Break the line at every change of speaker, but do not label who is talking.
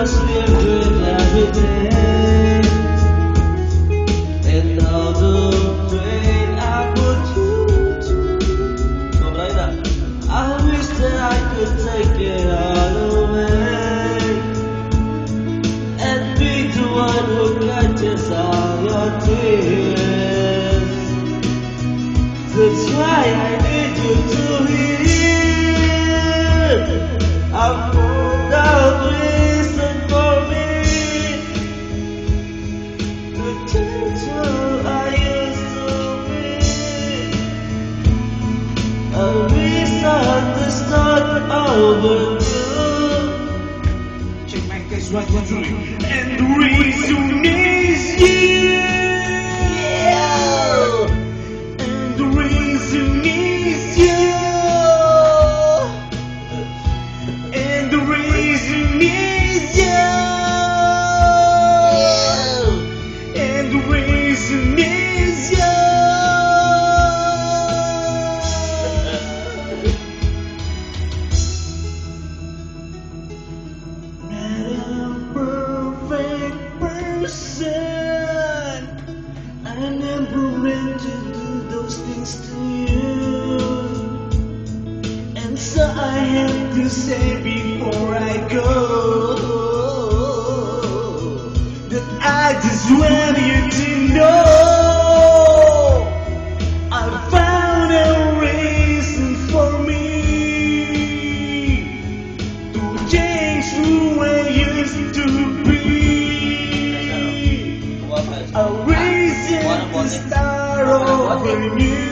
us we're good every day. And all the pain I put you to, I wish that I could take it all away and be the one who catches all your tears. That's why I need you to hear. I found out reason for me to change who I used to be. A reason to start over new.
Check my case right one two. And the reason is you. And the reason is you. And the reason is you. And the reason is you. Not a perfect person. I never meant to do those things to you. And so I have to say before I go that I just want you to know I found a reason for me to change who I used to be. A reason to start over new.